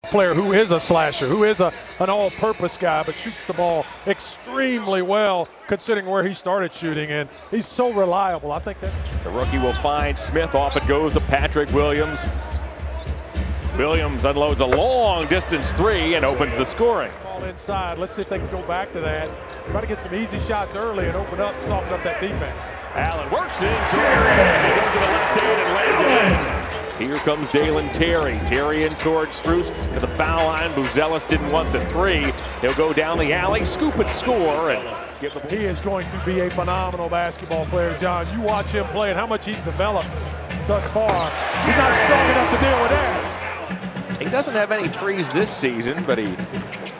player who is a slasher, who is an all-purpose guy, but shoots the ball extremely well considering where he started shooting, and he's so reliable. I think that the rookie will find Smith. Off it goes to Patrick Williams. Williams unloads a long distance three and opens the scoring. Ball inside. Let's see if they can go back to that. Try to get some easy shots early and open up, soften up that defense. Allen works in towards Smith. He goes to the left hand and lays it in. Here comes Dalen Terry. Terry in towards Strus to the foul line. Buzelis didn't want the three. He'll go down the alley, scoop and score. And give the ball. He is going to be a phenomenal basketball player, John. You watch him play and how much he's developed thus far. He's not strong enough to deal with that. He doesn't have any threes this season, but he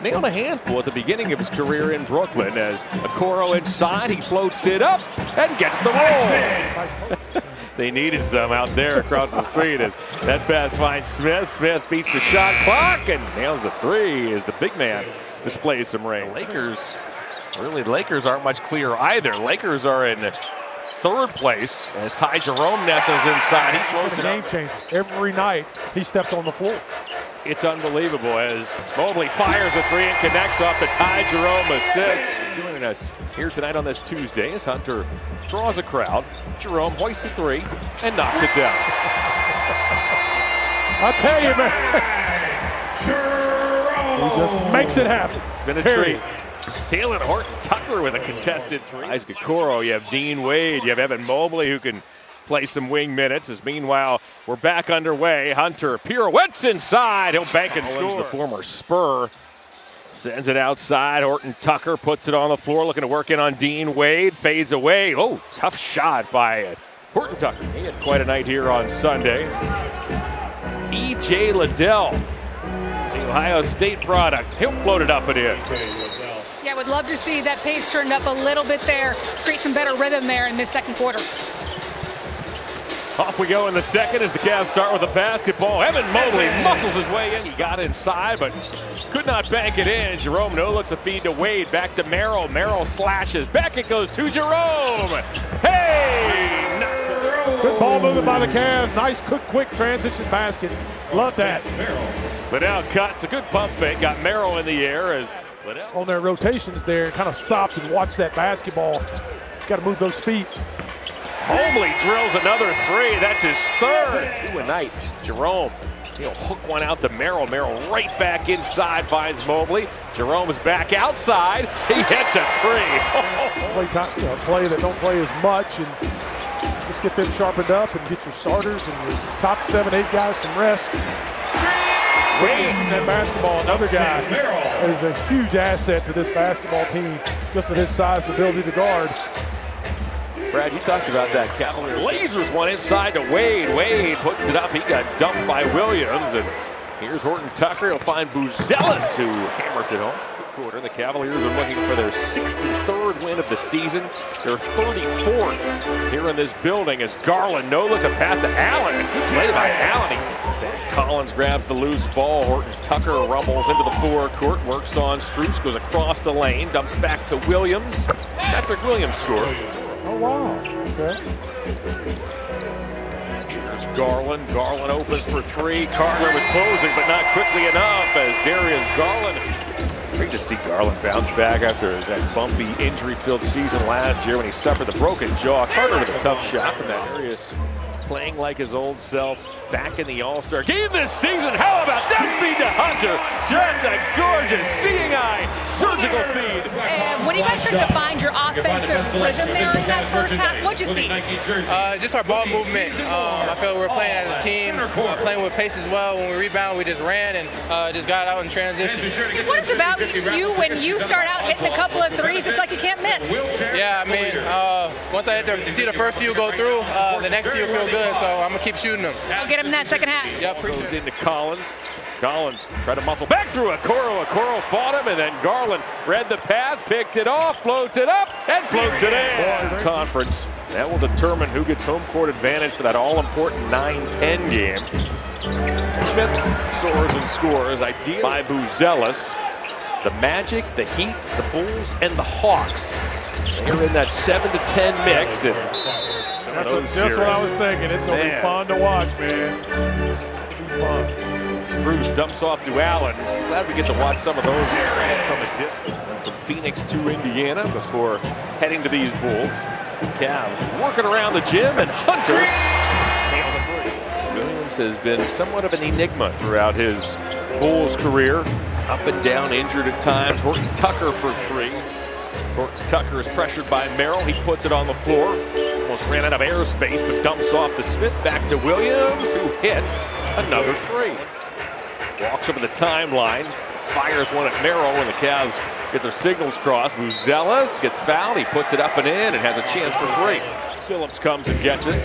nailed a handful at the beginning of his career in Brooklyn. As Okoro inside, he floats it up and gets the roll. They needed some out there across the street, and that pass finds Smith. Smith beats the shot clock and nails the three as the big man displays some range. The Lakers aren't much clearer either. Lakers are in third place as Ty Jerome nestles inside. He throws it game changer. Every night he steps on the floor. It's unbelievable as Mobley fires a three and connects off the Ty Jerome assist. Joining us here tonight on this Tuesday as Hunter draws a crowd. Jerome hoists a three and knocks it down. I'll tell you, man. He just makes it happen. It's been a treat. Taylor Horton Tucker with a contested three. Isaac Okoro, you have Dean Wade, you have Evan Mobley who can play some wing minutes. As meanwhile, we're back underway. Hunter pirouettes inside. He'll bank and score. The former Spur sends it outside. Horton Tucker puts it on the floor, looking to work in on Dean Wade. Fades away. Oh, tough shot by Horton Tucker. He had quite a night here on Sunday. E.J. Liddell, the Ohio State product. He'll float it up and in. Yeah, I would love to see that pace turned up a little bit there, create some better rhythm there in this second quarter. Off we go in the second as the Cavs start with the basketball. Evan Mobley muscles his way in. He got inside, but could not bank it in. Jerome no looks a feed to Wade. Back to Merrill. Merrill slashes. Back it goes to Jerome. Hey! Good ball movement by the Cavs. Nice, quick transition basket. Love that. Liddell cuts. A good pump fake. Got Merrill in the air as Liddell on their rotations there, kind of stopped and watched that basketball. Got to move those feet. Mobley drills another three. That's his third. Two a night. Jerome, he'll hook one out to Merrill. Merrill right back inside, finds Mobley. Jerome is back outside. He hits a three. Play that don't play as much, and just get them sharpened up and get your starters and your top 7-8 guys some rest. That basketball, another guy is a huge asset to this basketball team, just with his size and ability to guard. Brad, you talked about that. Cavalier lasers one inside to Wade. Wade puts it up. He got dumped by Williams. And here's Horton Tucker. He'll find Buzelis, who hammers it home. Quarter. The Cavaliers are looking for their 63rd win of the season. Their 34th here in this building as Garland looks a pass to Allen. Good play by Allen. Collins grabs the loose ball. Horton Tucker rumbles into the forecourt. Works on Strus. Goes across the lane. Dumps back to Williams. Patrick Williams scores. Oh, wow. Okay. Here's Garland. Garland opens for three. Carter was closing, but not quickly enough as Darius Garland. Great to see Garland bounce back after that bumpy, injury-filled season last year when he suffered the broken jaw. Carter with a tough shot from that Darius, playing like his old self, back in the All-Star game this season. How about that feed to Hunter? Just a gorgeous, seeing eye, surgical feed. And when you guys started to find your offensive rhythm there in that first half, what'd you see? Just our ball movement. I feel we're playing as a team, playing with pace as well. When we rebound, we just ran and just got out in transition. What is about you when you start out hitting a couple of threes, it's like you can't miss? Yeah, I mean, once I see the first few go through, the next few feel good, so I'm going to keep shooting them. I'll get him in that second half. Yeah, goes into Collins. Collins tried to muscle back through Okoro. Okoro fought him, and then Garland read the pass, picked it off, floats it up, and floats it in. Conference. That will determine who gets home court advantage for that all-important 9-10 game. Smith soars and scores, ideal by Buzelis. The Magic, the Heat, the Bulls, and the Hawks. They're in that 7-10 mix. And that's just what I was thinking. It's going to be fun to watch, man. It's fun. Strus dumps off to Allen. Glad we get to watch some of those from a distance. From Phoenix to Indiana before heading to these Bulls. Cavs working around the gym, and Hunter nails a three. Williams has been somewhat of an enigma throughout his Bulls career. Up and down, injured at times. Horton Tucker for three. Horton Tucker is pressured by Merrill. He puts it on the floor. Almost ran out of airspace, but dumps off to Smith. Back to Williams, who hits another three. Walks over the timeline. Fires one at Merrill when the Cavs get their signals crossed. Buzelis gets fouled. He puts it up and in and has a chance for three. Phillips comes and gets it.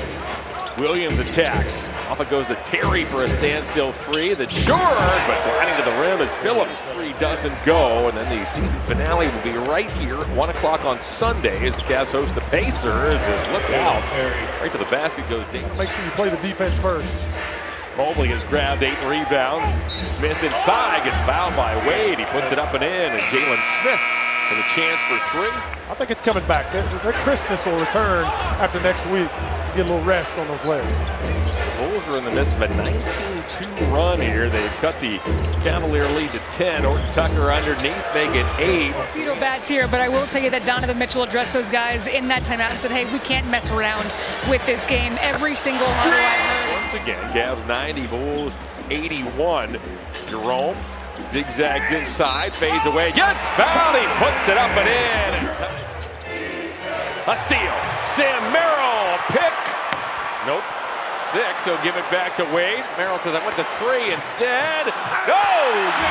Williams attacks. Off it goes to Terry for a standstill three. That's short, but gliding to the rim as Phillips' three doesn't go. And then the season finale will be right here at 1 o'clock on Sunday as the Cavs host the Pacers. And look out. Right to the basket goes Dayton. Make sure you play the defense first. Mobley has grabbed 8 rebounds. Smith inside gets fouled by Wade. He puts it up and in, and Jalen Smith has a chance for three. I think it's coming back. Their crispness will return after next week. Get a little rest on those legs. The Bulls are in the midst of a 19-2 run here. They've cut the Cavalier lead to 10. Horton Tucker underneath, make it 8. Pseudo bats here, but I will tell you that Donovan Mitchell addressed those guys in that timeout and said, hey, we can't mess around with this game. Every single huddle I heard. Once again, Cavs 90, Bulls 81. Jerome zigzags inside, fades away, gets fouled, he puts it up and in. A steal, Sam Merrill, pick. Nope, 6, he'll give it back to Wade. Merrill says, I went to 3 instead. No,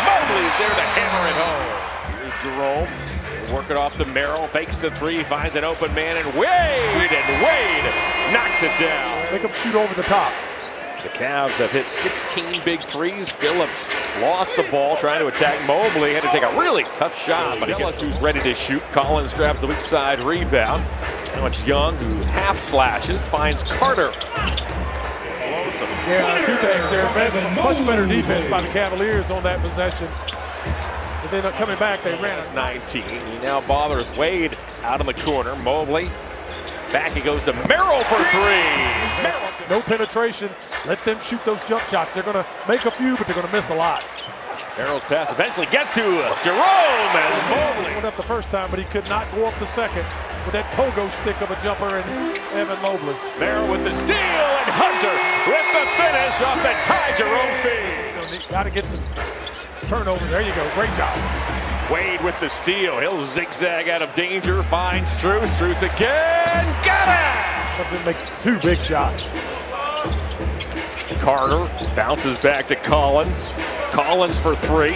Mobley's there to hammer it home. Here's Jerome, work it off to Merrill, fakes the 3, finds an open man, and Wade knocks it down. Make them shoot over the top. The Cavs have hit 16 big threes. Phillips lost the ball trying to attack Mobley. Had to take a really tough shot, but Ellis, who's ready to shoot. Collins grabs the weak side rebound. Now it's Young, who half slashes, finds Carter. Yeah, 2 things there. Much better defense by the Cavaliers on that possession. But then coming back, they ran it. 19. He now bothers Wade out in the corner. Mobley. Back he goes to Merrill for 3. Merrill. No penetration. Let them shoot those jump shots. They're going to make a few, but they're going to miss a lot. Merrill's pass eventually gets to Jerome as Mobley. Went up the first time, but he could not go up the second with that pogo stick of a jumper and Evan Mobley. Merrill with the steal and Hunter with the finish off the Ty Jerome feed. Got to get some turnovers. There you go. Great job. Wade with the steal. He'll zigzag out of danger. Finds Strus. Strus again. Got it! Something makes 2 big shots. Carter bounces back to Collins. Collins for 3.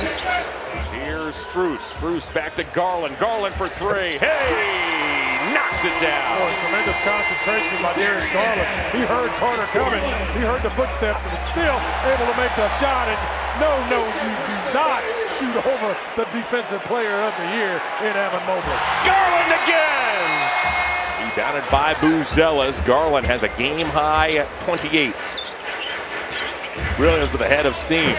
Here's Strus. Strus back to Garland. Garland for 3. Hey! Knocks it down. Oh, tremendous concentration by Darius Garland. He heard Carter coming. He heard the footsteps and was still able to make the shot. And no, you do not shoot over the defensive player of the year in Evan Mobley. Garland again! Rebounded by Buzelis. Garland has a game high at 28. Williams with a head of steam.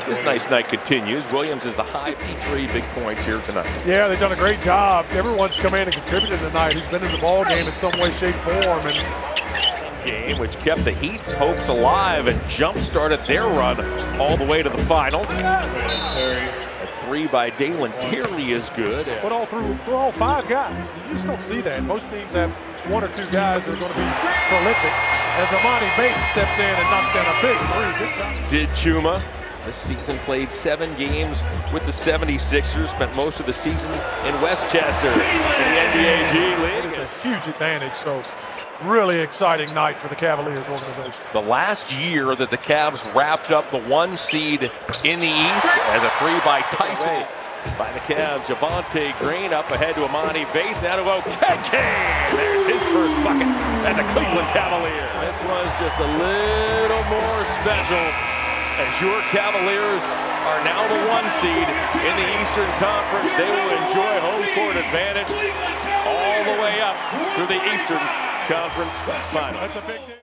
This nice night continues. Williams is the high P3 big points here tonight. Yeah, they've done a great job. Everyone's come in and contributed tonight. He's been in the ball game in some way, shape, form. And game which kept the Heat's hopes alive and jump-started their run all the way to the finals. A 3 by Dalen Terry is good. But all through all 5 guys. You just don't see that. Most teams have 1 or 2 guys that are going to be prolific. As Amani Bates steps in and knocks down a big 3. Good shot. Did Chuma. This season played 7 games with the 76ers. Spent most of the season in Westchester in the NBA G League. It's a huge advantage. So really exciting night for the Cavaliers organization. The last year that the Cavs wrapped up the 1 seed in the East as a 3 by Tyson. By the Cavs, Javonte Green up ahead to Amani Bates, now to Okeke. There's his first bucket as a Cleveland Cavalier. This was just a little more special as your Cavaliers are now the 1 seed in the Eastern Conference. They will enjoy home court advantage all the way up through the Eastern Conference Finals. That's a big deal.